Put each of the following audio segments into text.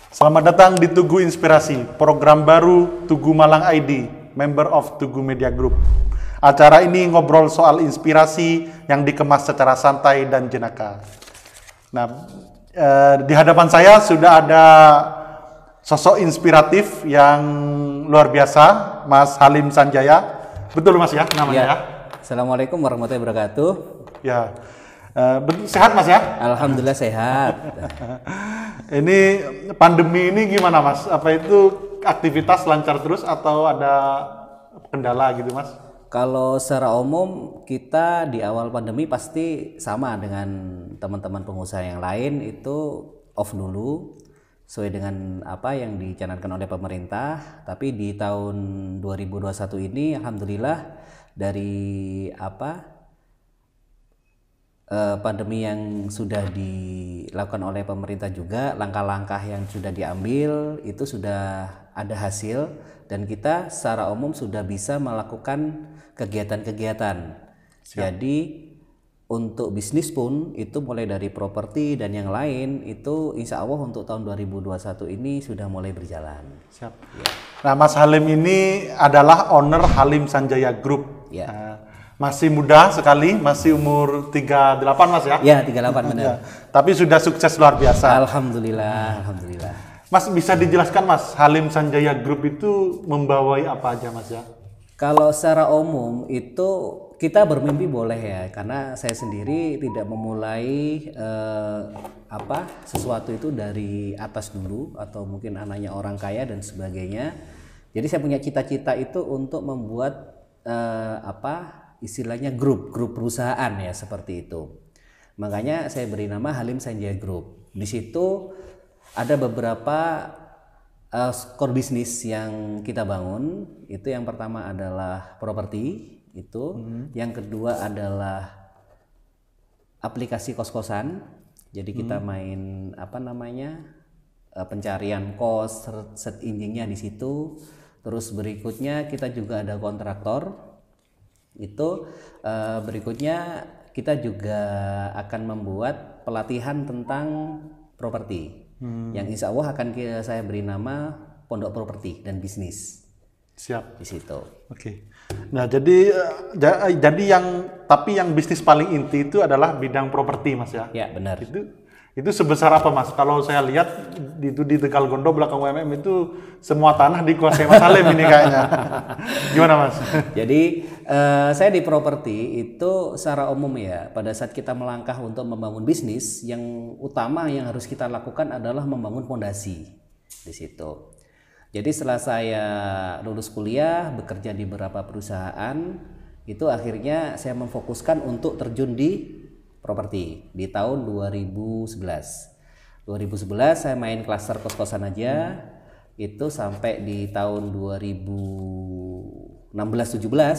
Selamat datang di Tugu Inspirasi, program baru Tugu Malang ID, member of Tugu Media Group. Acara ini ngobrol soal inspirasi yang dikemas secara santai dan jenaka. Nah, di hadapan saya sudah ada sosok inspiratif yang luar biasa, Mas Halim Sanjaya. Betul Mas ya namanya ya? Assalamualaikum warahmatullahi wabarakatuh. Ya, sehat Mas ya? Alhamdulillah sehat. Ini pandemi ini gimana Mas? Apa itu aktivitas lancar terus atau ada kendala gitu Mas? Kalau secara umum kita di awal pandemi pasti sama dengan teman-teman pengusaha yang lain, itu off dulu sesuai dengan apa yang dicanangkan oleh pemerintah. Tapi di tahun 2021 ini alhamdulillah dari pandemi yang sudah dilakukan oleh pemerintah juga, langkah-langkah yang sudah diambil itu sudah ada hasil, dan kita secara umum sudah bisa melakukan kegiatan-kegiatan. Jadi untuk bisnis pun itu mulai dari properti dan yang lain itu insya Allah untuk tahun 2021 ini sudah mulai berjalan. Siap. Ya. Nah Mas Halim ini adalah owner Halim Sanjaya Group. Ya. Masih muda sekali, masih umur 38 Mas ya? Ya, 38 benar. Ya, tapi sudah sukses luar biasa. Alhamdulillah, alhamdulillah. Mas bisa dijelaskan Mas, Halim Sanjaya Group itu membawai apa aja Mas ya? Kalau secara umum itu kita bermimpi boleh ya, karena saya sendiri tidak memulai sesuatu itu dari atas dulu atau mungkin anaknya orang kaya dan sebagainya. Jadi saya punya cita-cita itu untuk membuat istilahnya grup perusahaan ya, seperti itu. Makanya saya beri nama Halim Sanjaya Group. Di situ ada beberapa core bisnis yang kita bangun. Itu yang pertama adalah properti itu, yang kedua adalah aplikasi kos-kosan. Jadi kita main pencarian kos, search engine-nya di situ. Terus berikutnya kita juga ada kontraktor. Itu berikutnya kita juga akan membuat pelatihan tentang properti yang insya Allah akan saya beri nama Pondok Properti dan Bisnis. Siap. Di situ. Oke. Nah jadi yang bisnis paling inti itu adalah bidang properti Mas ya? Ya benar. Itu sebesar apa Mas? Kalau saya lihat itu di Tegal Gondo belakang UMM itu semua tanah dikuasai Mas Halim ini kayaknya. Gimana Mas? Jadi saya di properti itu secara umum ya, pada saat kita melangkah untuk membangun bisnis, yang utama yang harus kita lakukan adalah membangun fondasi di situ. Jadi setelah saya lulus kuliah, bekerja di beberapa perusahaan, itu akhirnya saya memfokuskan untuk terjun di properti di tahun 2011 saya main klaster kos-kosan aja. Itu sampai di tahun 2016-17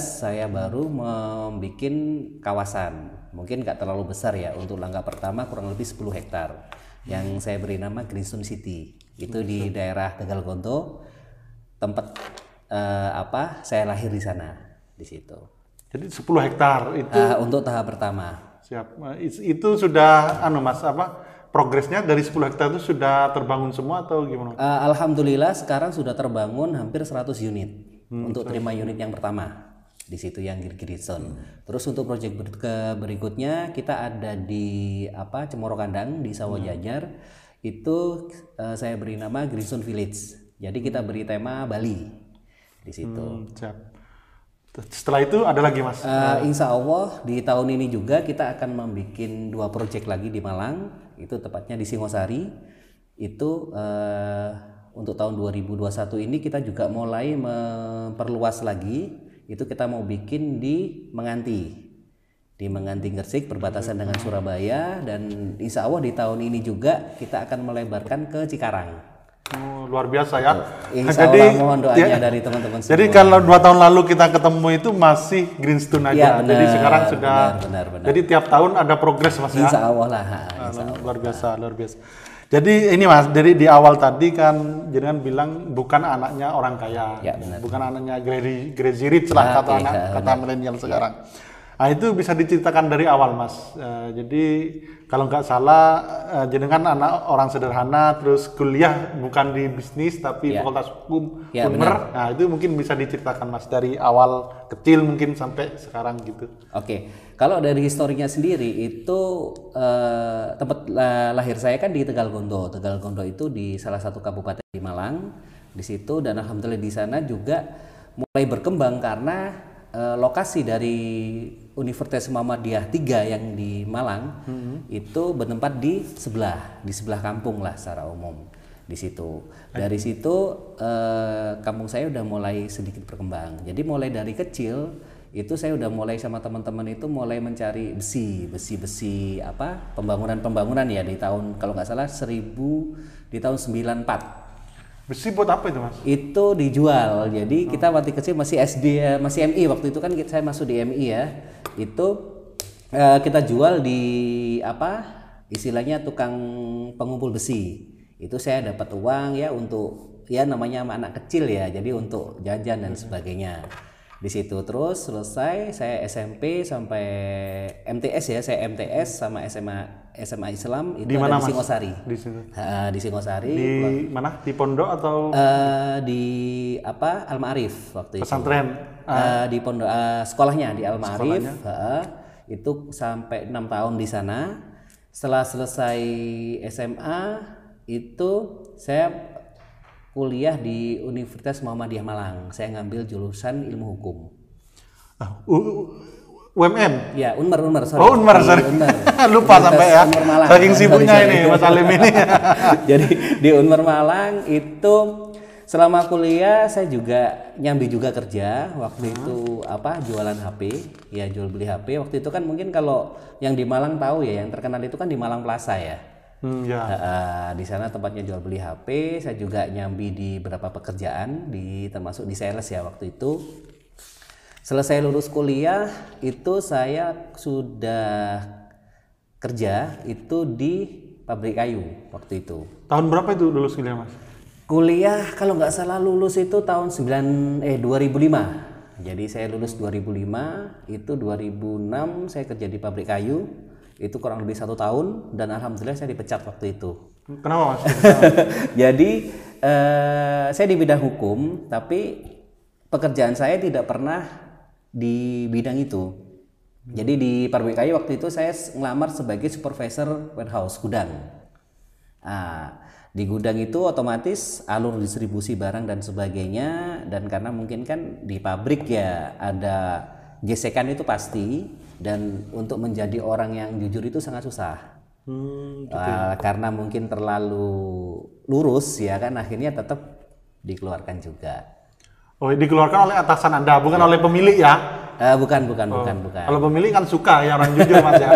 saya baru membuat kawasan, mungkin nggak terlalu besar ya, untuk langkah pertama kurang lebih 10 hektar yang saya beri nama Greenstone City. Itu di daerah Tegal Gondo, tempat saya lahir di sana, di situ. Jadi 10 hektar itu untuk tahap pertama. Siap. Itu sudah Mas progresnya dari 10 hektar itu sudah terbangun semua atau gimana? Alhamdulillah sekarang sudah terbangun hampir 100 unit untuk terima unit yang pertama di situ yang Greenstone. Terus untuk proyek berikutnya kita ada di Cemoro Kandang di Sawah Jajar. Itu saya beri nama Greenstone Village. Jadi kita beri tema Bali di situ. Siap. Setelah itu ada lagi Mas? Insya Allah di tahun ini juga kita akan membuat 2 proyek lagi di Malang. Itu tepatnya di Singosari. Itu untuk tahun 2021 ini kita juga mulai memperluas lagi. Itu kita mau bikin di Menganti. Di Menganti Gresik, perbatasan dengan Surabaya. Dan insya Allah di tahun ini juga kita akan melebarkan ke Cikarang. Luar biasa ya. Insya Allah mohon doanya dari teman-teman semua. Jadi kalau 2 tahun lalu kita ketemu itu masih Greenstone aja. Ya, benar, jadi sekarang sudah. Benar. Jadi tiap tahun ada progres Mas ya. Insya Allah lah. Luar biasa. Jadi ini Mas, dari di awal tadi kan jenengan bilang bukan anaknya orang kaya, ya, benar. Bukan anaknya crazy rich lah kata milenial sekarang. Nah, itu bisa diceritakan dari awal, Mas. Jadi kalau nggak salah, jenengan anak orang sederhana, terus kuliah bukan di bisnis tapi Ya. Fakultas Hukum, Ya, Unmer. Nah, itu mungkin bisa diceritakan, Mas, dari awal kecil mungkin sampai sekarang gitu. Oke, kalau dari historinya sendiri itu tempat lahir saya kan di Tegal Gondo. Tegal Gondo itu di salah satu kabupaten di Malang. Di situ dan alhamdulillah di sana juga mulai berkembang karena lokasi dari Universitas Muhammadiyah 3 yang di Malang itu bertempat di sebelah kampung lah secara umum di situ. Dari situ kampung saya udah mulai sedikit berkembang. Jadi mulai dari kecil itu saya udah mulai sama teman-teman itu mulai mencari besi apa pembangunan ya di tahun kalau nggak salah di tahun 94. Besi buat apa itu, Mas? Itu dijual. Jadi kita waktu kecil masih SD ya, masih MI waktu itu kan saya masuk di MI ya. Itu kita jual di apa? Istilahnya tukang pengumpul besi. Itu saya dapat uang ya untuk ya namanya anak kecil ya. Jadi untuk jajan dan sebagainya. Di situ terus selesai saya SMP sampai MTS ya, saya MTS sama SMA Islam itu Di mana, ada di Mas? Singosari. Di situ. Di Singosari. Di mana? Di pondok atau Di apa Al Ma'arif waktu itu. pesantren? Di pondok sekolahnya di Al Ma'arif. Itu sampai 6 tahun di sana. Setelah selesai SMA itu saya kuliah di Universitas Muhammadiyah Malang. Saya ngambil jurusan ilmu hukum. UMM? Ya, Unmer, sorry. Oh, Unmer, sorry. Unmer. Lupa sampai ya. Unmer Malang. Saking sibuknya Sorry. ini Mas Alim ini. Jadi di Unmer Malang itu selama kuliah saya juga nyambi juga kerja. Waktu itu apa jualan HP, ya jual beli HP. Waktu itu kan mungkin kalau yang di Malang tahu ya, yang terkenal itu kan di Malang Plaza ya. Ya. Di sana tempatnya jual beli HP. Saya juga nyambi di beberapa pekerjaan termasuk di sales ya waktu itu. Selesai lulus kuliah itu saya sudah kerja itu di pabrik kayu waktu itu. Tahun berapa itu lulus kuliah, Mas? Kuliah kalau nggak salah lulus itu tahun 2005. Jadi saya lulus 2005, itu 2006 saya kerja di pabrik kayu. Itu kurang lebih 1 tahun dan alhamdulillah saya dipecat waktu itu. Kenapa, Mas? Jadi saya di bidang hukum, tapi pekerjaan saya tidak pernah di bidang itu. Jadi di pabrik kayu waktu itu saya ngelamar sebagai supervisor warehouse gudang. Di gudang itu otomatis alur distribusi barang dan sebagainya, dan karena mungkin kan di pabrik ya ada gesekan itu pasti, dan untuk menjadi orang yang jujur itu sangat susah. Karena mungkin terlalu lurus ya kan, akhirnya tetap dikeluarkan juga. Oh, dikeluarkan oleh atasan Anda, bukan oleh pemilik ya? Bukan. Kalau pemilik kan suka ya orang jujur, Mas ya.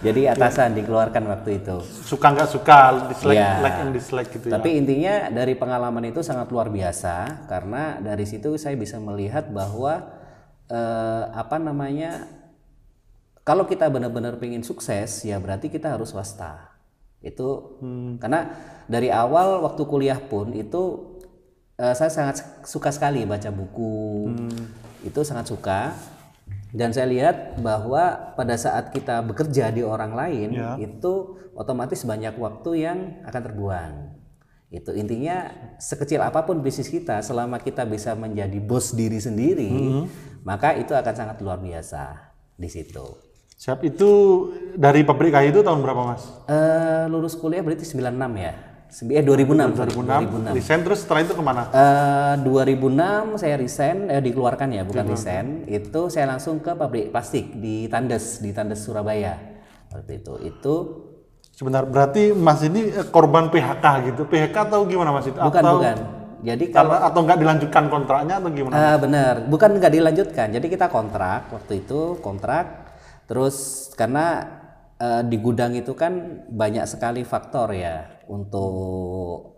Jadi atasan dikeluarkan waktu itu. Suka nggak suka, dislike, Ya. like and dislike gitu ya. Tapi intinya dari pengalaman itu sangat luar biasa, karena dari situ saya bisa melihat bahwa kalau kita benar-benar pengen sukses ya berarti kita harus swasta. Itu karena dari awal waktu kuliah pun itu saya sangat suka sekali baca buku. Itu sangat suka, dan saya lihat bahwa pada saat kita bekerja di orang lain itu otomatis banyak waktu yang akan terbuang. Itu intinya sekecil apapun bisnis kita, selama kita bisa menjadi bos diri sendiri, maka itu akan sangat luar biasa di situ. Siap, itu dari pabrik kayu itu tahun berapa, Mas? Lulus kuliah berarti 96 ya. 2006. 2006. Resign, terus setelah itu kemana? 2006 saya resign, dikeluarkan ya, bukan resign. Itu saya langsung ke pabrik plastik di Tandes Surabaya. Waktu itu. Sebentar, berarti Mas ini korban PHK gitu? PHK atau gimana, Mas itu? Bukan. Jadi atau nggak dilanjutkan kontraknya atau gimana? Benar, bukan nggak dilanjutkan. Jadi kita kontrak waktu itu, terus karena di gudang itu kan banyak sekali faktor ya untuk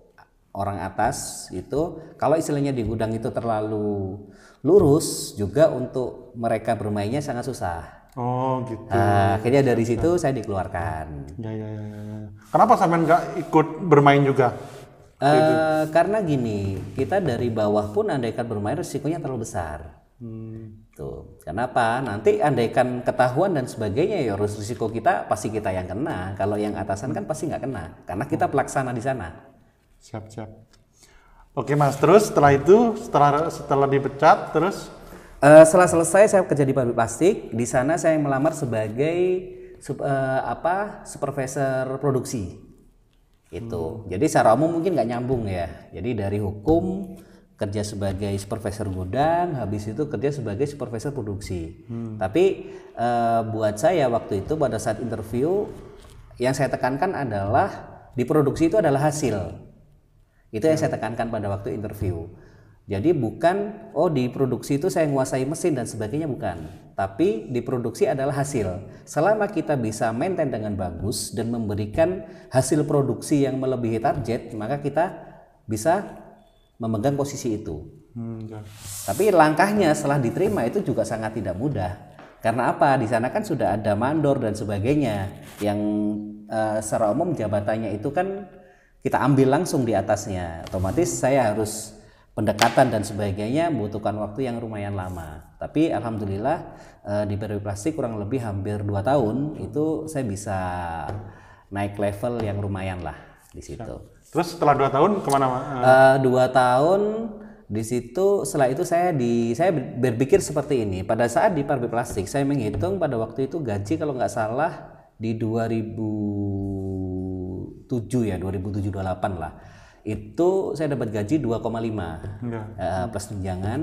orang atas itu. Kalau istilahnya di gudang itu terlalu lurus, juga untuk mereka bermainnya sangat susah. Oh gitu. Akhirnya dari situ saya dikeluarkan. Ya. Kenapa sampean nggak ikut bermain juga? Karena gini, kita dari bawah pun andaikan bermain risikonya terlalu besar. Gitu. Kenapa? Nanti andaikan ketahuan dan sebagainya ya risiko kita pasti kita yang kena. Kalau yang atasan kan pasti nggak kena karena kita pelaksana di sana. Siap. Oke Mas, terus setelah itu setelah dipecat terus setelah selesai saya kerja di pabrik plastik. Di sana saya melamar sebagai supervisor produksi. Itu. Jadi secara umum mungkin nggak nyambung ya. Jadi dari hukum kerja sebagai supervisor gudang, habis itu kerja sebagai supervisor produksi. Tapi buat saya waktu itu pada saat interview yang saya tekankan adalah di produksi itu adalah hasil. Itu yang saya tekankan pada waktu interview. Jadi bukan di produksi itu saya menguasai mesin dan sebagainya, bukan. Tapi di produksi adalah hasil. Selama kita bisa maintain dengan bagus dan memberikan hasil produksi yang melebihi target, maka kita bisa memegang posisi itu. Tapi langkahnya setelah diterima itu juga sangat tidak mudah. Karena apa? Di sana kan sudah ada mandor dan sebagainya yang secara umum jabatannya itu kan kita ambil langsung di atasnya. Otomatis saya harus pendekatan dan sebagainya membutuhkan waktu yang lumayan lama. Tapi alhamdulillah di pabrik plastik kurang lebih hampir 2 tahun itu saya bisa naik level yang lumayan lah di situ. Terus setelah 2 tahun kemana? 2 tahun di situ. Setelah itu saya berpikir seperti ini. Pada saat di pabrik plastik saya menghitung pada waktu itu gaji kalau nggak salah di 2007 ya 2007-2008 lah. Itu saya dapat gaji 2,5 plus tunjangan.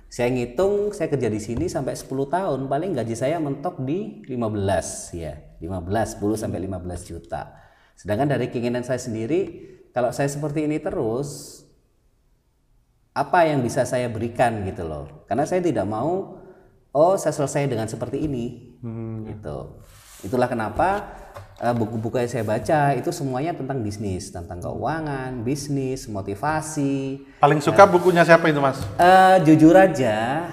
Saya ngitung saya kerja di sini sampai 10 tahun paling gaji saya mentok di 15 ya. 10 sampai 15 juta. Sedangkan dari keinginan saya sendiri kalau saya seperti ini terus apa yang bisa saya berikan gitu loh. Karena saya tidak mau saya selesai dengan seperti ini. Gitu. Itulah kenapa buku-buku yang saya baca itu semuanya tentang bisnis, tentang keuangan, bisnis, motivasi. Paling suka bukunya siapa itu Mas? Jujur aja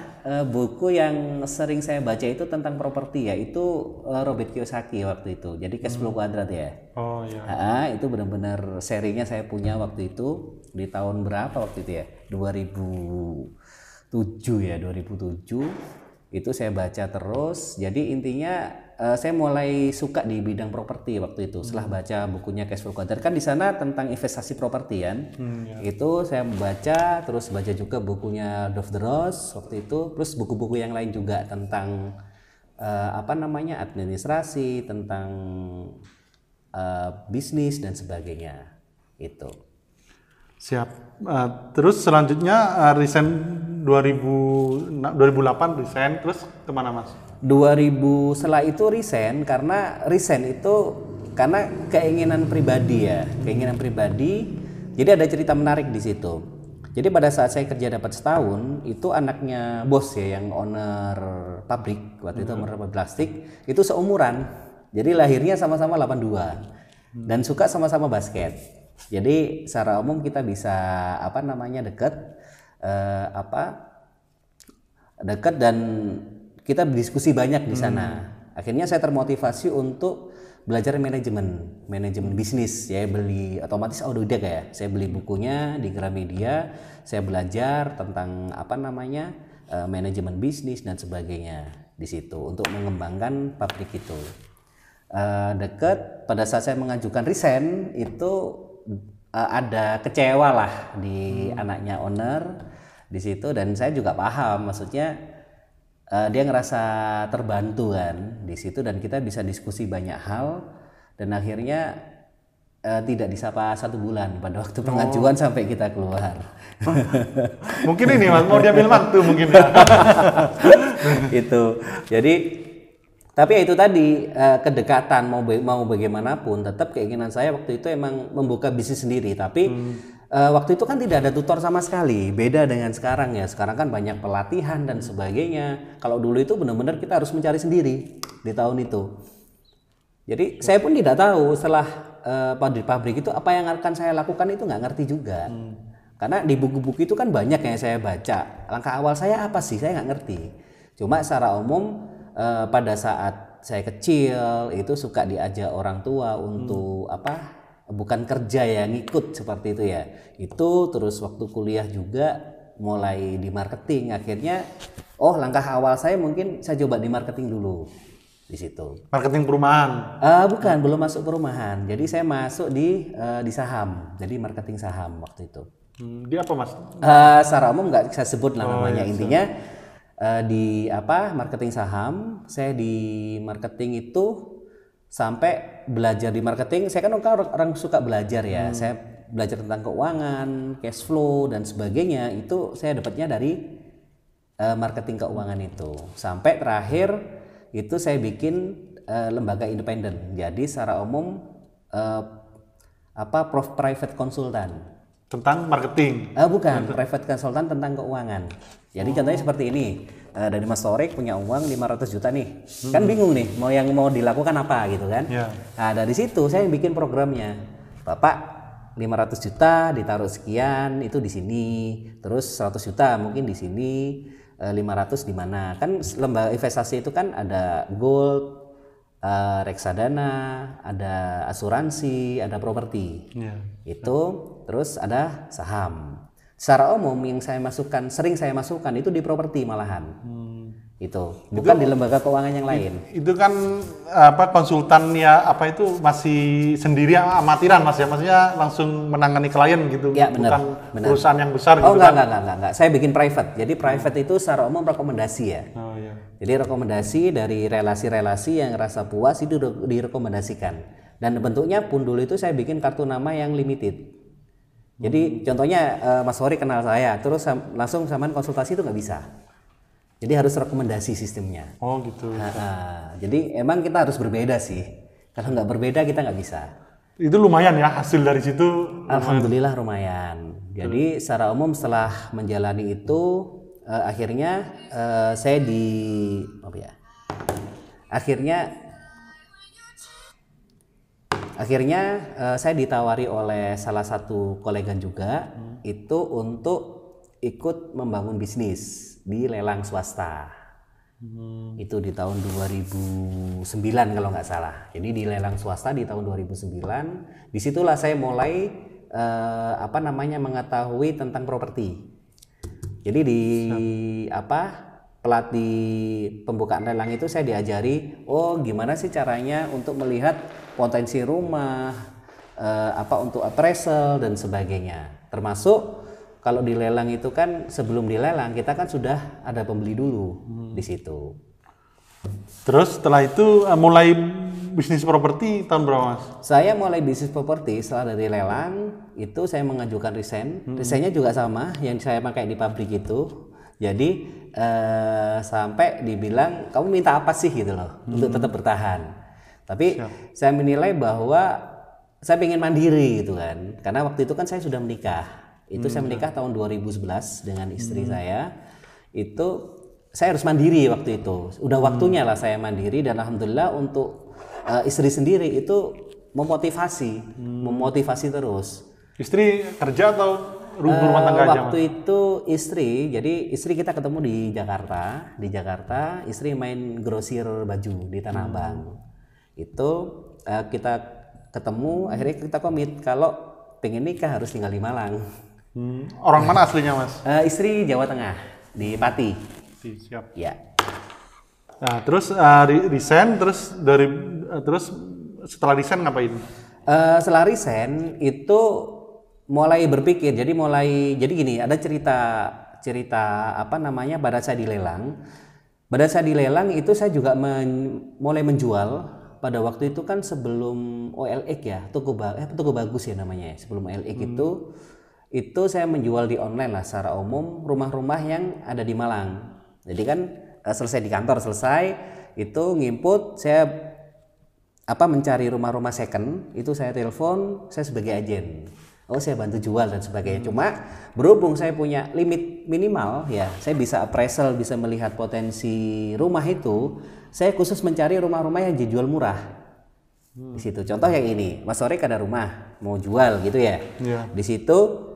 buku yang sering saya baca itu tentang properti ya, itu Robert Kiyosaki waktu itu. Jadi Cash Flow Quadrant ya. Oh iya. Itu benar-benar serinya saya punya waktu itu di tahun berapa waktu itu ya? 2007 ya, 2007. Itu saya baca terus. Jadi intinya saya mulai suka di bidang properti waktu itu. Setelah baca bukunya Cash Flow Quadrant kan di sana tentang investasi properti kan. Itu saya membaca, terus baca juga bukunya Dov the Rose waktu itu, plus buku-buku yang lain juga tentang administrasi, tentang bisnis dan sebagainya. Itu. Siap. Terus selanjutnya resign 2008 resign, terus kemana Mas? 2000 setelah itu resign karena keinginan pribadi ya, keinginan pribadi. Jadi ada cerita menarik di situ. Jadi pada saat saya kerja dapat setahun, itu anaknya bos ya yang owner pabrik waktu itu, owner pabrik plastik itu seumuran. Jadi lahirnya sama-sama 82 dan suka sama-sama basket. Jadi secara umum kita bisa dekat dan kita berdiskusi banyak di sana. Akhirnya saya termotivasi untuk belajar manajemen bisnis. Saya beli otomatis autodidak ya. Saya beli bukunya di Gramedia. Saya belajar tentang manajemen bisnis dan sebagainya di situ untuk mengembangkan pabrik itu. Dekat pada saat saya mengajukan resign itu ada kecewa lah di anaknya owner di situ, dan saya juga paham maksudnya. Dia ngerasa terbantu kan di situ, dan kita bisa diskusi banyak hal, dan akhirnya tidak disapa 1 bulan pada waktu pengajuan sampai kita keluar. Mungkin ini Mas mau diambil waktu mungkin ya. Itu. Jadi tapi ya itu tadi kedekatan mau bagaimanapun tetap keinginan saya waktu itu emang membuka bisnis sendiri, tapi waktu itu kan tidak ada tutor sama sekali, beda dengan sekarang ya. Sekarang kan banyak pelatihan dan sebagainya. Kalau dulu itu benar-benar kita harus mencari sendiri di tahun itu. Jadi saya pun tidak tahu setelah pabrik itu apa yang akan saya lakukan itu nggak ngerti juga. Karena di buku-buku itu kan banyak yang saya baca. Langkah awal saya apa sih? Saya nggak ngerti. Cuma secara umum pada saat saya kecil itu suka diajak orang tua untuk bukan kerja ya, ngikut seperti itu ya. Itu terus waktu kuliah juga mulai di marketing. Akhirnya langkah awal saya mungkin saya coba di marketing dulu di situ. Marketing perumahan? Bukan, belum masuk perumahan. Jadi saya masuk di saham. Jadi marketing saham waktu itu. Di apa Mas? Secara umum nggak saya sebut lah namanya. Iya, Intinya di marketing saham. Saya di marketing itu sampai belajar di marketing. Saya kan orang suka belajar ya. Saya belajar tentang keuangan, cash flow dan sebagainya. Itu saya dapatnya dari marketing keuangan itu. Sampai terakhir itu saya bikin lembaga independen. Jadi secara umum private konsultan. Tentang marketing? Bukan, private konsultan tentang keuangan. Jadi contohnya seperti ini. Dari Mas Torik punya uang 500 juta nih. Kan bingung nih mau dilakukan apa gitu kan. Yeah. Nah, dari situ saya bikin programnya. Bapak 500 juta ditaruh sekian itu di sini. Terus 100 juta mungkin di sini. 500 di mana? Kan lembaga investasi itu kan ada gold, reksadana, ada asuransi, ada properti. Yeah. Itu terus ada saham. Secara umum yang sering saya masukkan itu di properti malahan. Itu bukan di lembaga keuangan yang lain. Itu kan konsultan ya itu masih sendiri amatiran Mas ya, maksudnya langsung menangani klien gitu, ya, bener, bukan perusahaan yang besar gitu kan? Enggak. Saya bikin private. Jadi private itu secara umum rekomendasi ya. Oh iya. Jadi rekomendasi dari relasi-relasi yang rasa puas itu direkomendasikan. Dan bentuknya pun dulu itu saya bikin kartu nama yang limited. Jadi contohnya Mas Hori kenal saya, terus langsung samaan konsultasi itu nggak bisa. Jadi harus rekomendasi sistemnya. Oh gitu. Jadi emang kita harus berbeda sih. Kalau nggak berbeda kita nggak bisa. Itu lumayan ya hasil dari situ. Alhamdulillah lumayan. Jadi secara umum setelah menjalani itu akhirnya saya saya ditawari oleh salah satu kolega juga itu untuk ikut membangun bisnis di lelang swasta. Itu di tahun 2009 kalau nggak salah. Jadi di lelang swasta di tahun 2009, disitulah saya mulai mengetahui tentang properti. Jadi pelatih pembukaan lelang itu saya diajari, gimana sih caranya untuk melihat potensi rumah, untuk appraisal dan sebagainya. Termasuk kalau di lelang itu kan sebelum dilelang kita kan sudah ada pembeli dulu di situ. Terus setelah itu mulai bisnis properti tahun berapa Mas? Saya mulai bisnis properti setelah dari lelang itu saya mengajukan resign. Resignnya juga sama yang saya pakai di pabrik itu. Jadi sampai dibilang kamu minta apa sih gitu loh untuk tetap bertahan. Tapi saya menilai bahwa saya ingin mandiri gitu kan. Karena waktu itu kan saya sudah menikah. Itu saya menikah tahun 2011 dengan istri saya. Itu saya harus mandiri waktu itu. Udah waktunya lah saya mandiri dan alhamdulillah untuk istri sendiri itu memotivasi terus. Istri kerja atau rumah tangga aja? Waktu itu istri, jadi istri kita ketemu di Jakarta. Di Jakarta, istri main grosir baju di Tanah Abang. Itu kita ketemu, akhirnya kita komit kalau pengen nikah harus tinggal di Malang. Orang mana aslinya Mas? Istri Jawa Tengah, di Pati. Siap. Ya. Nah, terus resign, terus setelah resign ngapain? Setelah resign itu mulai berpikir, jadi gini, ada cerita pada saya dilelang. Pada saya dilelang itu saya juga mulai menjual. Pada waktu itu kan sebelum OLX ya, toko bagus ya namanya. Sebelum OLX itu saya menjual di online lah secara umum rumah-rumah yang ada di Malang. Jadi kan selesai di kantor itu nginput saya mencari rumah-rumah second, itu saya telepon, saya sebagai agen. Saya bantu jual dan sebagainya. Cuma berhubung saya punya limit minimal ya, saya bisa appraisal, bisa melihat potensi rumah itu, saya khusus mencari rumah-rumah yang dijual murah. Di situ. Contoh yang ini, Mas Sorik ada rumah mau jual gitu ya. Yeah. Di situ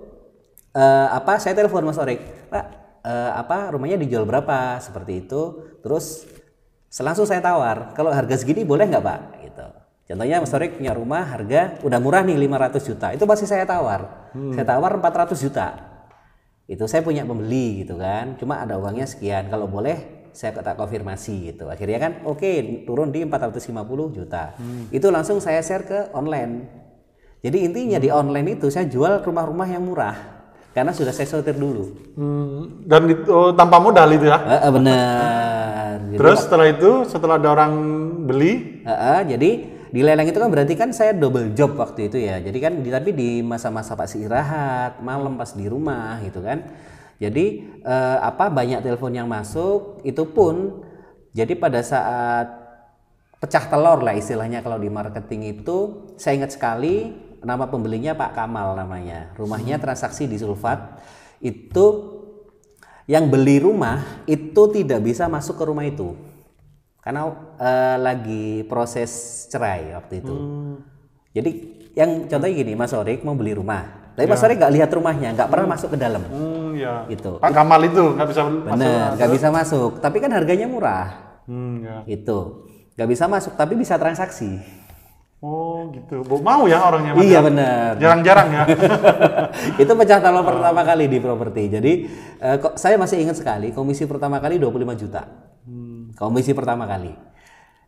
saya telepon Mas Sorik, Pak, rumahnya dijual berapa? Seperti itu. Terus langsung saya tawar, kalau harga segini boleh nggak Pak? Gitu. Contohnya Mas Sorik punya rumah harga udah murah nih 500 juta. Itu pasti saya tawar. Saya tawar 400 juta. Itu saya punya pembeli gitu kan, cuma ada uangnya sekian, kalau boleh saya tak konfirmasi gitu. Akhirnya kan oke, turun di 450 juta. Itu langsung saya share ke online. Jadi intinya di online itu saya jual rumah-rumah yang murah karena sudah saya sortir dulu. Dan itu tanpa modal itu ya? Benar. Terus setelah itu, setelah ada orang beli, jadi di lelang itu kan berarti kan saya double job waktu itu ya. Jadi kan tapi di masa-masa pas istirahat, malam pas di rumah gitu kan. Jadi banyak telepon yang masuk, itu pun jadi pada saat pecah telur lah istilahnya kalau di marketing itu, saya ingat sekali nama pembelinya Pak Kamal namanya. Rumahnya transaksi di Sulfat. Itu yang beli rumah itu tidak bisa masuk ke rumah itu. Karena lagi proses cerai waktu itu. Jadi yang contohnya gini, Mas Orik mau beli rumah. Tapi Mas Orik nggak lihat rumahnya, nggak pernah masuk ke dalam. Gitu. Pak Kamal itu nggak bisa masuk. Bener, nggak bisa masuk. Tapi kan harganya murah. Itu nggak bisa masuk, tapi bisa transaksi. Oh gitu. Mau ya orangnya? Iya benar. Jarang-jarang ya. Itu pecah telur pertama kali di properti. Jadi saya masih ingat sekali komisi pertama kali 25 juta. Komisi pertama kali.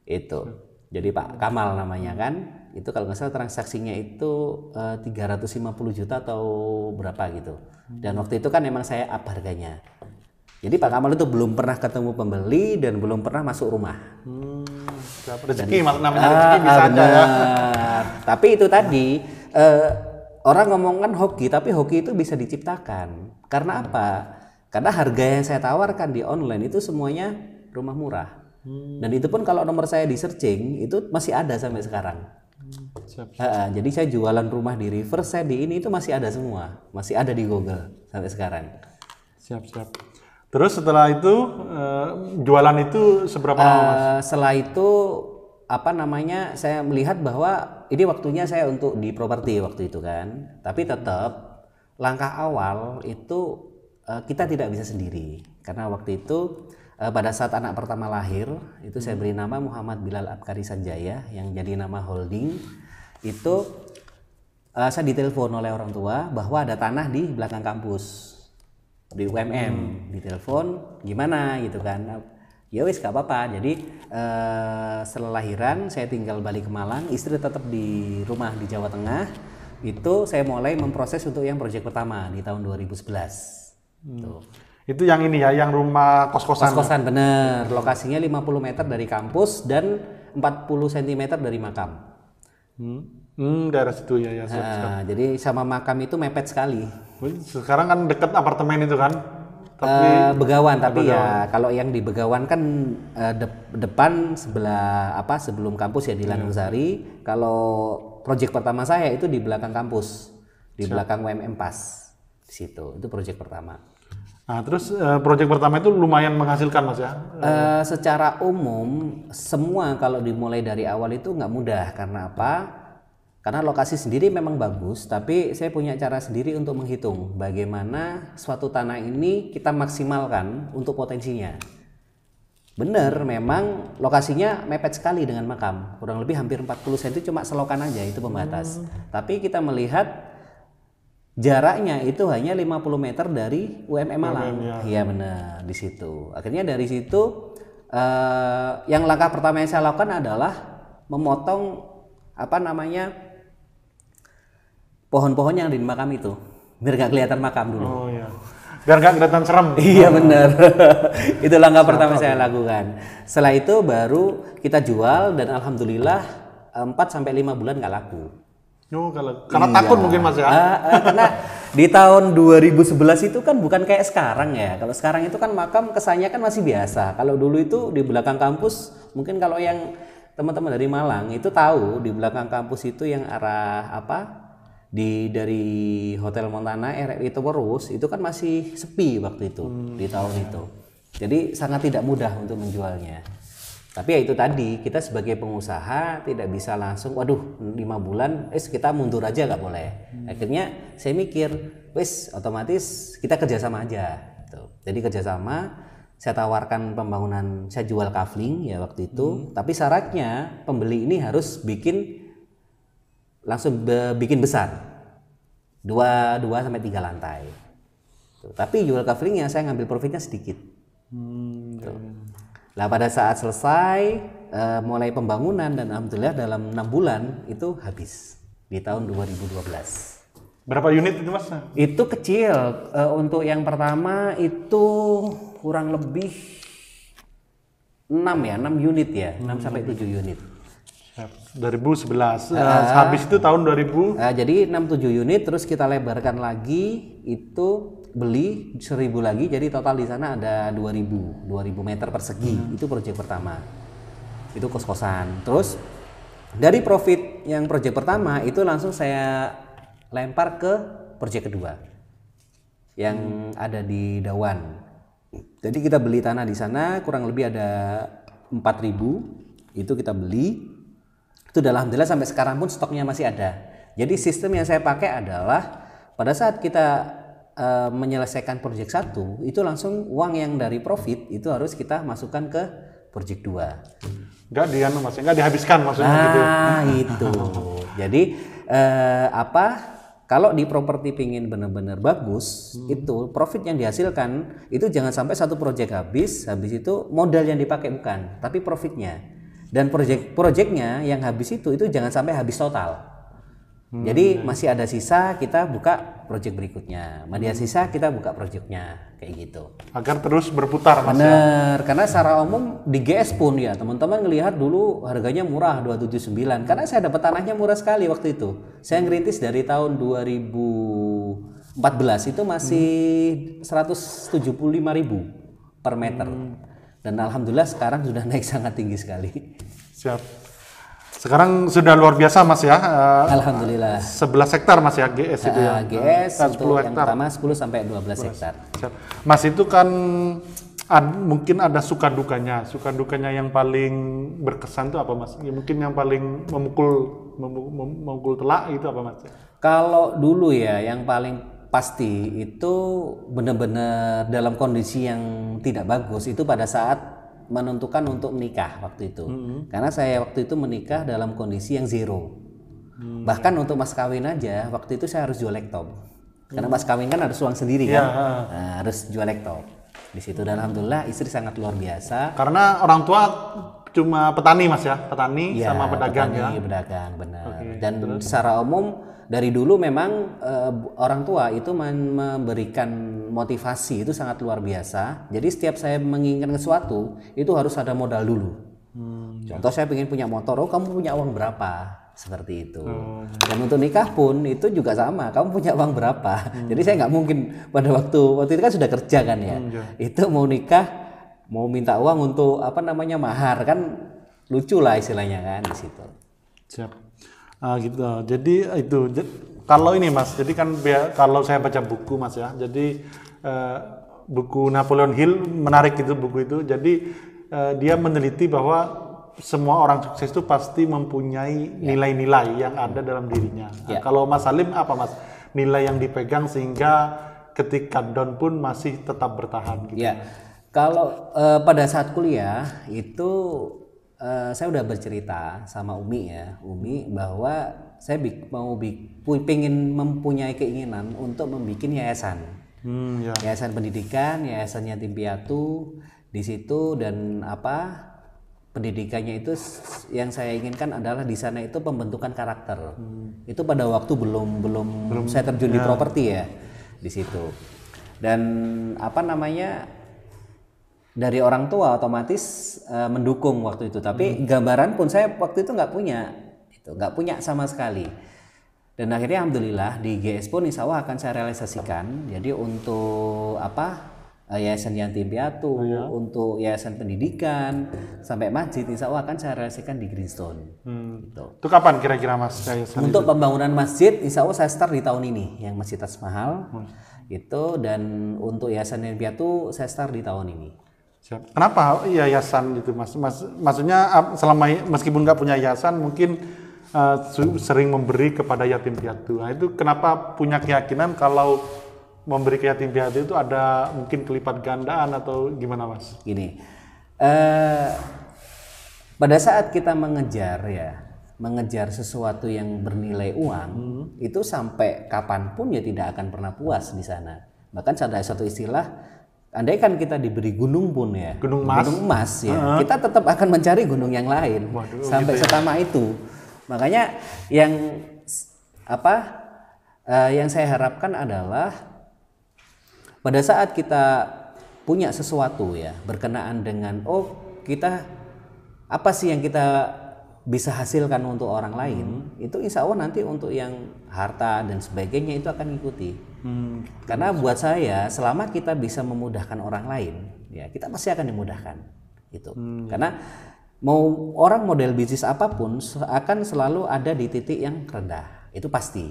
Itu. Jadi Pak Kamal namanya kan. Itu kalau nggak salah transaksinya itu 350 juta atau berapa gitu. Dan waktu itu kan memang saya up harganya. Jadi Pak Kamal itu belum pernah ketemu pembeli dan belum pernah masuk rumah. Rezeki, namanya rezeki bisa aja ya. Tapi itu tadi orang ngomong kan hoki, tapi hoki itu bisa diciptakan. Karena apa? Karena harga yang saya tawarkan di online itu semuanya rumah murah. Dan itu pun kalau nomor saya di searching itu masih ada sampai sekarang. Jadi saya jualan rumah di reverse, saya di ini itu masih ada semua, masih ada di Google sampai sekarang. Siap. Terus setelah itu jualan itu seberapa lama Mas? Setelah itu saya melihat bahwa ini waktunya saya untuk di properti waktu itu kan. Tapi tetap langkah awal itu kita tidak bisa sendiri karena waktu itu pada saat anak pertama lahir itu saya beri nama Muhammad Bilal Abkari Sanjaya yang jadi nama holding. Itu saya ditelepon oleh orang tua bahwa ada tanah di belakang kampus di UMM. Ditelepon gimana gitu kan, ya wis gak apa-apa. Jadi setelah lahiran saya tinggal balik ke Malang, istri tetap di rumah di Jawa Tengah. Itu saya mulai memproses untuk yang proyek pertama di tahun 2011. Tuh. Itu yang ini ya, yang rumah kos-kosan. Kos-kosan bener, lokasinya 50 meter dari kampus dan 40 cm dari makam. Daerah situ ya. Jadi sama makam itu mepet sekali. Sekarang kan deket apartemen itu kan? Begawan, tapi ya kalau yang di Begawan kan depan sebelah sebelum kampus ya di Landung Sari. Kalau proyek pertama saya itu di belakang kampus, di belakang UMM PAS. Di situ, itu proyek pertama. Nah, terus proyek pertama itu lumayan menghasilkan Mas ya? Secara umum semua kalau dimulai dari awal itu nggak mudah. Karena apa? Karena lokasi sendiri memang bagus, tapi saya punya cara sendiri untuk menghitung bagaimana suatu tanah ini kita maksimalkan untuk potensinya. Bener, memang lokasinya mepet sekali dengan makam, kurang lebih hampir 40 cm, cuma selokan aja itu pembatas. Tapi kita melihat jaraknya itu hanya 50 meter dari UMM Malang. Iya benar, di situ. Akhirnya dari situ yang langkah pertama yang saya lakukan adalah memotong pohon-pohon yang di makam itu, biar gak kelihatan makam dulu. Oh iya. Biar gak kelihatan serem. Iya benar. Itu langkah pertama saya lakukan. Setelah itu baru kita jual dan alhamdulillah 4 sampai 5 bulan nggak laku. Oh, karena takut mungkin Mas ya. Karena di tahun 2011 itu kan bukan kayak sekarang ya. Kalau sekarang itu kan makam kesannya kan masih biasa. Kalau dulu itu di belakang kampus, mungkin kalau yang teman-teman dari Malang itu tahu di belakang kampus itu yang arah dari Hotel Montana RRI Towerus itu kan masih sepi waktu itu di tahun itu. Jadi sangat tidak mudah untuk menjualnya. Tapi ya itu tadi, kita sebagai pengusaha tidak bisa langsung, 5 bulan, kita mundur aja nggak boleh. Akhirnya saya mikir, otomatis kita kerjasama aja. Gitu. Jadi kerjasama, saya tawarkan pembangunan, saya jual kafling ya waktu itu. Tapi syaratnya pembeli ini harus bikin besar, 2 sampai 3 lantai. Tuh. Tapi jual coveringnya saya ngambil profitnya sedikit. Nah pada saat selesai mulai pembangunan dan alhamdulillah dalam 6 bulan itu habis di tahun 2012. Berapa unit itu Mas? Itu kecil. Untuk yang pertama itu kurang lebih 6 unit ya, 6 sampai 7 unit. 2011. Habis itu tahun 2000. Jadi 6-7 unit terus kita lebarkan lagi itu beli 1000 lagi, jadi total di sana ada 2000 meter persegi. Itu proyek pertama. Itu kos-kosan. Terus dari profit yang proyek pertama itu langsung saya lempar ke proyek kedua yang ada di Dawan. Jadi kita beli tanah di sana kurang lebih ada 4.000 itu kita beli. Itu alhamdulillah sampai sekarang pun stoknya masih ada. Jadi sistem yang saya pakai adalah pada saat kita menyelesaikan proyek 1 itu langsung uang yang dari profit itu harus kita masukkan ke proyek 2. Enggak dihabiskan maksudnya gitu. Itu. Jadi kalau di properti pingin benar-benar bagus, itu profit yang dihasilkan itu jangan sampai satu proyek habis itu modal yang dipakai bukan, tapi profitnya. Dan proyeknya yang habis itu jangan sampai habis total. Jadi masih ada sisa, kita buka proyek berikutnya. Masih ada sisa, kita buka proyeknya, kayak gitu. Agar terus berputar Mas. Bener, karena secara umum di GS pun ya teman-teman ngelihat dulu harganya murah 279. Karena saya dapat tanahnya murah sekali waktu itu. Saya ngerintis dari tahun 2014 itu masih 175.000 per meter. Dan alhamdulillah sekarang sudah naik sangat tinggi sekali. Siap. Sekarang sudah luar biasa Mas ya. Alhamdulillah. 11 hektar Mas ya GS itu ya. GS 10 untuk hektar. yang pertama 10 sampai 12 hektar. Siap. Mas itu kan mungkin ada suka dukanya. Suka dukanya yang paling berkesan itu apa Mas? Ya, mungkin yang paling memukul telak itu apa Mas? Kalau dulu ya yang paling pasti itu benar-benar dalam kondisi yang tidak bagus itu pada saat menentukan untuk menikah waktu itu. Karena saya waktu itu menikah dalam kondisi yang zero. Bahkan untuk mas kawin aja waktu itu saya harus jual laptop. Karena mas kawin kan harus uang sendiri kan. Nah, harus jual laptop. Di situ dan alhamdulillah istri sangat luar biasa. Karena orang tua cuma petani Mas ya, petani ya, sama pedagang petani, ya. Pedagang benar. Dan terus? secara umum dari dulu memang orang tua itu memberikan motivasi itu sangat luar biasa. Jadi setiap saya menginginkan sesuatu itu harus ada modal dulu. Contoh saya ingin punya motor, oh kamu punya uang berapa? Seperti itu. Dan untuk nikah pun itu juga sama, kamu punya uang berapa? Jadi saya nggak mungkin pada waktu itu kan sudah kerja kan ya. Itu mau nikah, mau minta uang untuk mahar kan lucu lah istilahnya kan di situ. Siap. Gitu. Jadi itu kalau ini Mas, jadi kan kalau saya baca buku Mas ya, jadi buku Napoleon Hill menarik itu buku itu. Jadi dia meneliti bahwa semua orang sukses itu pasti mempunyai nilai-nilai yang ada dalam dirinya. Nah, kalau Mas Salim apa Mas? Nilai yang dipegang sehingga ketika down pun masih tetap bertahan gitu. Ya. Kalau pada saat kuliah itu saya udah bercerita sama Umi bahwa saya pengen mempunyai keinginan untuk membuat yayasan, yayasan pendidikan, yayasan yatim piatu di situ dan pendidikannya itu yang saya inginkan adalah di sana itu pembentukan karakter. Itu pada waktu belum saya terjun di properti ya di situ dan dari orang tua otomatis mendukung waktu itu, tapi gambaran pun saya waktu itu nggak punya sama sekali. Dan akhirnya alhamdulillah di GS pun insya Allah akan saya realisasikan. Jadi untuk yayasan yatim piatu, untuk yayasan pendidikan sampai masjid insya Allah akan saya realisasikan di Greenstone. Gitu. Itu kapan kira-kira Mas? Untuk pembangunan masjid insya Allah saya start di tahun ini yang Masjid Taj Mahal itu, dan untuk yayasan yatim piatu saya start di tahun ini. Siap. Kenapa yayasan itu Mas? Maksudnya selama meskipun nggak punya yayasan mungkin sering memberi kepada yatim piatu. Nah, itu kenapa punya keyakinan kalau memberi ke yatim piatu itu ada mungkin kelipat gandaan atau gimana Mas? Gini, pada saat kita mengejar sesuatu yang bernilai uang itu sampai kapanpun ya tidak akan pernah puas di sana. Bahkan ada satu istilah, andaikan kita diberi gunung pun ya, Gunung emas. gunung emas ya, kita tetap akan mencari gunung yang lain. Waduh, sampai gitu ya. setama itu. Makanya yang yang saya harapkan adalah pada saat kita punya sesuatu ya berkenaan dengan kita apa sih yang kita bisa hasilkan untuk orang lain, itu insya Allah nanti untuk yang harta dan sebagainya itu akan ngikuti. Karena buat saya selama kita bisa memudahkan orang lain, ya kita pasti akan dimudahkan. Gitu. Karena mau orang model bisnis apapun akan selalu ada di titik yang rendah, itu pasti.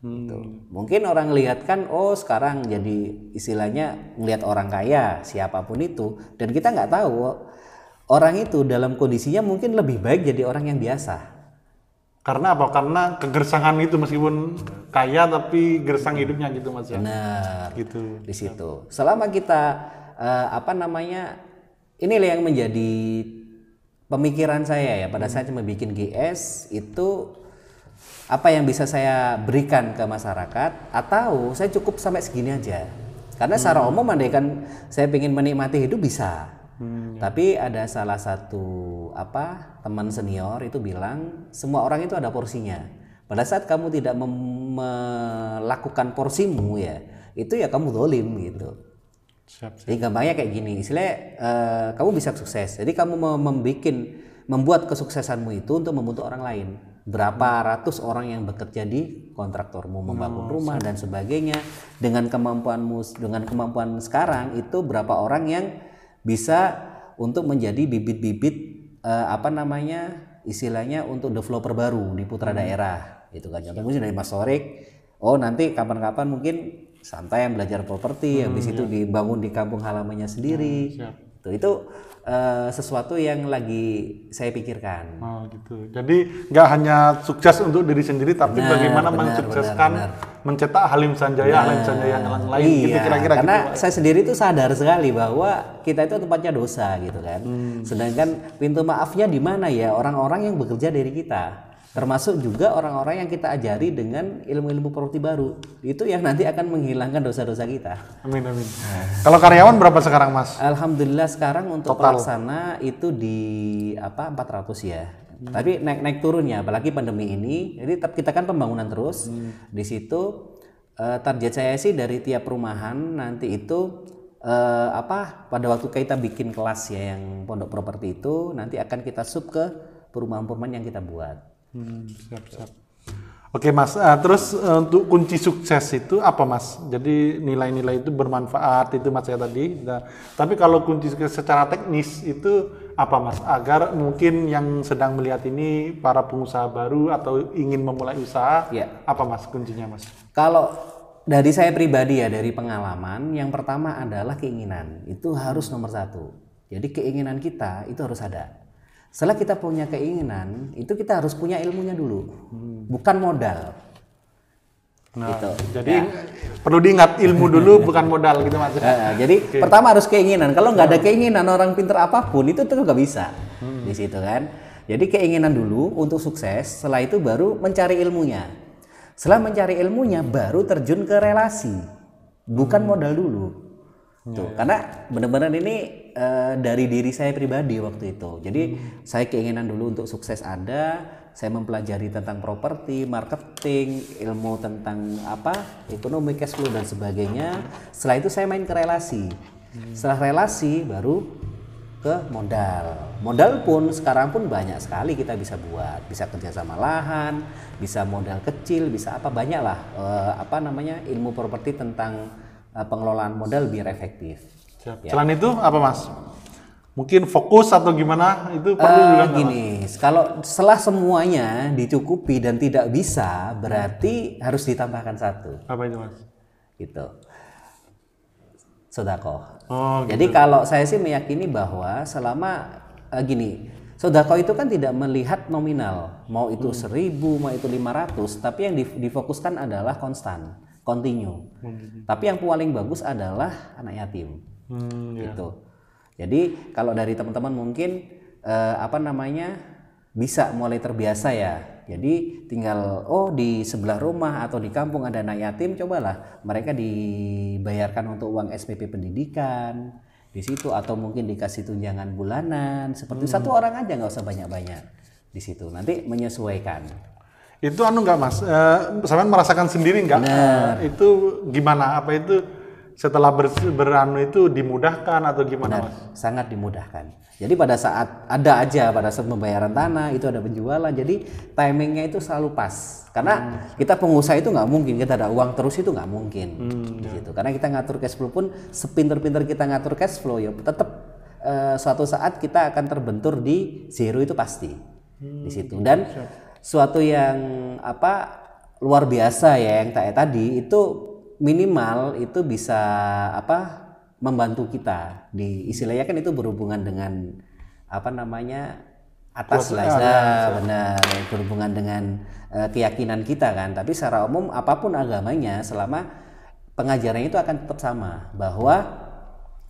Gitu. Mungkin orang lihat kan, sekarang jadi istilahnya ngelihat orang kaya siapapun itu, dan kita nggak tahu orang itu dalam kondisinya mungkin lebih baik jadi orang yang biasa. Karena apa? Karena kegersangan itu, meskipun kaya tapi gersang hidupnya gitu Mas ya. Benar. Gitu. Di situ. Selama kita inilah yang menjadi pemikiran saya ya pada saat membuat GS itu, apa yang bisa saya berikan ke masyarakat, atau saya cukup sampai segini aja. Karena secara umum andaikan saya ingin menikmati hidup bisa. Tapi ada salah satu teman senior itu bilang semua orang itu ada porsinya. Pada saat kamu tidak melakukan porsimu ya, itu ya kamu zalim gitu. Jadi gampangnya kayak gini, istilahnya kamu bisa sukses. Jadi kamu membuat kesuksesanmu itu untuk membantu orang lain. Berapa ratus orang yang bekerja di kontraktormu, membangun rumah dan sebagainya. Dengan kemampuan sekarang itu berapa orang yang bisa untuk menjadi bibit-bibit istilahnya untuk developer baru di putra daerah gitu kan. Contohnya dari Mas Sorik, nanti kapan-kapan mungkin santai belajar properti, habis itu dibangun di kampung halamannya sendiri. Itu sesuatu yang lagi saya pikirkan. Gitu. Jadi nggak hanya sukses untuk diri sendiri, tapi bagaimana mensukseskan, mencetak Halim Sanjaya yang lain. Iya, gitu kira-kira. karena gitu, saya sendiri tuh sadar sekali bahwa kita itu tempatnya dosa gitu kan. Sedangkan pintu maafnya di mana ya orang-orang yang bekerja dari kita. Termasuk juga orang-orang yang kita ajari dengan ilmu-ilmu properti baru. Itu yang nanti akan menghilangkan dosa-dosa kita. Amin. Kalau karyawan berapa sekarang Mas? Alhamdulillah sekarang untuk Total. pelaksana itu di 400 ya. Tapi naik turunnya, apalagi pandemi ini. Jadi kita kan pembangunan terus. Di situ target saya sih dari tiap perumahan nanti itu pada waktu kita bikin kelas ya yang pondok properti itu nanti akan kita sub ke perumahan-perumahan yang kita buat. Siap. Oke Mas, terus untuk kunci sukses itu apa Mas? Jadi nilai-nilai itu bermanfaat itu Mas ya tadi. Nah, tapi kalau kunci sukses secara teknis itu apa Mas? Agar mungkin yang sedang melihat ini para pengusaha baru atau ingin memulai usaha, apa Mas kuncinya Mas? Kalau dari saya pribadi ya, dari pengalaman, yang pertama adalah keinginan. Itu harus nomor satu. Jadi keinginan kita itu harus ada. Setelah kita punya keinginan, itu kita harus punya ilmunya dulu, bukan modal. Gitu. Jadi perlu diingat ilmu dulu, bukan modal gitu Mas. Jadi pertama harus keinginan. Kalau nggak ada keinginan, orang pinter apapun itu tuh nggak bisa di situ kan. Jadi keinginan dulu untuk sukses. Setelah itu baru mencari ilmunya. Setelah mencari ilmunya, baru terjun ke relasi, bukan modal dulu. Tuh, karena benar-benar ini dari diri saya pribadi waktu itu. Jadi saya keinginan dulu untuk sukses ada, saya mempelajari tentang properti, marketing, ilmu tentang ekonomi, cash flow dan sebagainya. Setelah itu saya main ke relasi. Setelah relasi baru ke modal. Modal pun sekarang pun banyak sekali kita bisa buat, bisa kerja sama lahan, bisa modal kecil, bisa banyak lah ilmu properti tentang pengelolaan modal biar efektif. Ya. Selain itu apa Mas? Mungkin fokus atau gimana itu perlu juga gini, kalau setelah semuanya dicukupi dan tidak bisa, berarti harus ditambahkan satu. Apa itu Mas? Gitu. Sedekah. Gitu. Jadi kalau saya sih meyakini bahwa selama sedekah itu kan tidak melihat nominal, mau itu 1.000, mau itu 500, tapi yang difokuskan adalah konstan, continue. Tapi yang paling bagus adalah anak yatim. Gitu. Jadi kalau dari teman-teman mungkin bisa mulai terbiasa ya Jadi tinggal di sebelah rumah atau di kampung ada anak yatim, cobalah mereka dibayarkan untuk uang SPP pendidikan di situ, atau mungkin dikasih tunjangan bulanan seperti satu orang aja, nggak usah banyak-banyak di situ. Nanti menyesuaikan. Itu nggak Mas, sampean merasakan sendiri nggak? Itu gimana? Apa itu setelah beranu itu dimudahkan atau gimana? Mas? Sangat dimudahkan. Jadi pada saat pembayaran tanah itu ada penjualan, jadi timingnya itu selalu pas. Karena kita pengusaha itu nggak mungkin kita ada uang terus, itu nggak mungkin di situ. Karena kita ngatur cash flow pun sepinter-pinter kita ngatur cash flow ya tetap suatu saat kita akan terbentur di zero, itu pasti di situ. Dan suatu yang luar biasa ya yang tadi itu minimal itu bisa membantu kita di istilahnya kan itu berhubungan dengan atas lah, benar, berhubungan dengan keyakinan kita kan. Tapi secara umum apapun agamanya, selama pengajarannya itu akan tetap sama, bahwa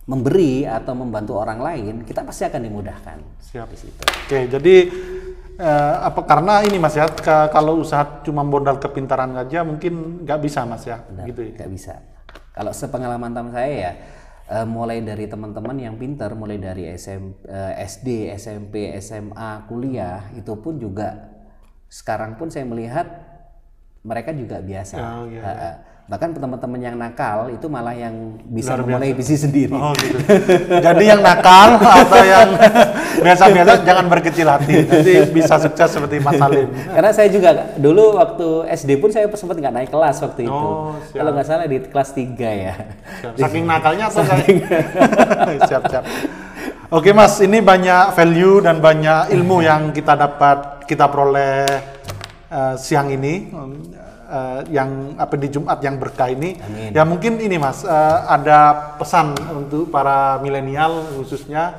memberi atau membantu orang lain kita pasti akan dimudahkan. Siap. Di situ. Oke, jadi karena ini Mas ya, kalau usaha cuma modal kepintaran aja mungkin nggak bisa Mas ya. Benar, gitu ya. Nggak bisa. Kalau sepengalaman teman saya ya, mulai dari teman-teman yang pintar, mulai dari SD, SMP, SMA, kuliah, itu pun juga sekarang pun saya melihat mereka juga biasa. Bahkan teman-teman yang nakal itu malah yang bisa memulai bisnis sendiri. Oh, gitu. Jadi yang nakal atau yang biasa-biasa jangan berkecil hati, nanti bisa sukses seperti Mas Salim. Karena saya juga dulu waktu SD pun saya sempat nggak naik kelas waktu itu. Kalau nggak salah di kelas 3 ya. Saking nakalnya atau siap. Oke Mas, ini banyak value dan banyak ilmu yang kita peroleh siang ini. Yang di Jumat yang berkah ini. Amin. Ya mungkin ini Mas, ada pesan untuk para milenial khususnya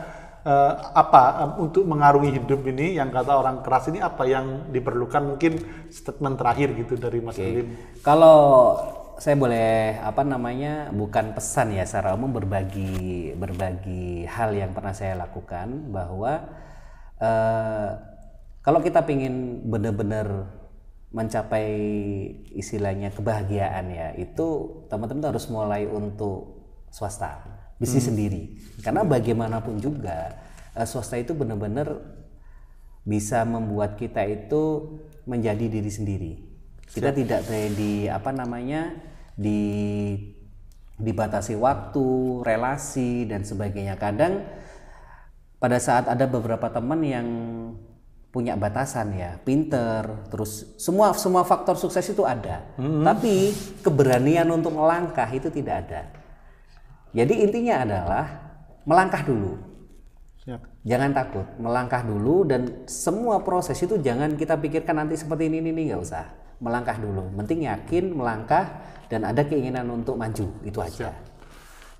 untuk mengarungi hidup ini, yang kata orang keras ini, apa yang diperlukan, mungkin statement terakhir gitu dari Mas Salim. Kalau saya boleh bukan pesan ya, secara umum berbagi hal yang pernah saya lakukan, bahwa kalau kita ingin benar-benar mencapai istilahnya kebahagiaan ya, itu teman-teman harus mulai untuk swasta, bisnis sendiri. Karena bagaimanapun juga swasta itu benar-benar bisa membuat kita itu menjadi diri sendiri. Kita tidak dibatasi waktu, relasi dan sebagainya. Kadang pada saat ada beberapa teman yang punya batasan ya, pinter, terus semua faktor sukses itu ada, tapi keberanian untuk melangkah itu tidak ada. Jadi intinya adalah melangkah dulu. Siap. Jangan takut, melangkah dulu, dan semua proses itu jangan kita pikirkan nanti seperti ini nggak usah. Melangkah dulu, penting yakin melangkah dan ada keinginan untuk maju, itu aja. Siap.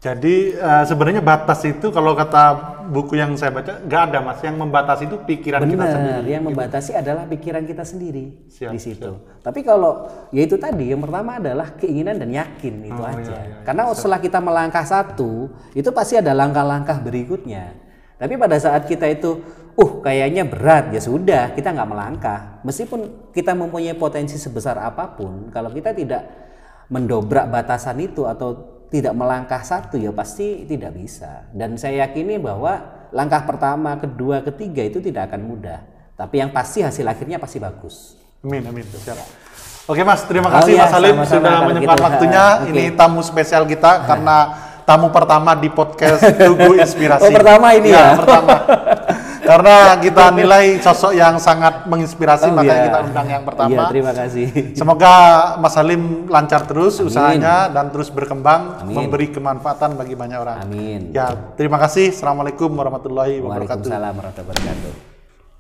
Jadi sebenarnya batas itu kalau kata buku yang saya baca nggak ada Mas, yang membatasi itu pikiran kita sendiri. Yang membatasi adalah pikiran kita sendiri. Di situ. Tapi kalau ya itu tadi, yang pertama adalah keinginan dan yakin, itu aja. Karena setelah kita melangkah satu, itu pasti ada langkah-langkah berikutnya. Tapi pada saat kita itu kayaknya berat, ya sudah, kita nggak melangkah. Meskipun kita mempunyai potensi sebesar apapun, kalau kita tidak mendobrak batasan itu atau tidak melangkah satu, ya pasti tidak bisa. Dan saya yakini bahwa langkah pertama, kedua, ketiga itu tidak akan mudah. Tapi yang pasti hasil akhirnya pasti bagus. Amin. Siap. Oke Mas, terima kasih Mas Salim sudah menyempatkan waktunya. Ini tamu spesial kita karena tamu pertama di podcast Tugu Inspirasi. Pertama ini ya? Pertama. Karena kita nilai sosok yang sangat menginspirasi, makanya kita undang yang pertama. Iya, terima kasih. Semoga Mas Salim lancar terus usahanya dan terus berkembang, memberi kemanfaatan bagi banyak orang. Amin. Ya, terima kasih. Assalamualaikum warahmatullahi wabarakatuh. Waalaikumsalam warahmatullahi wabarakatuh.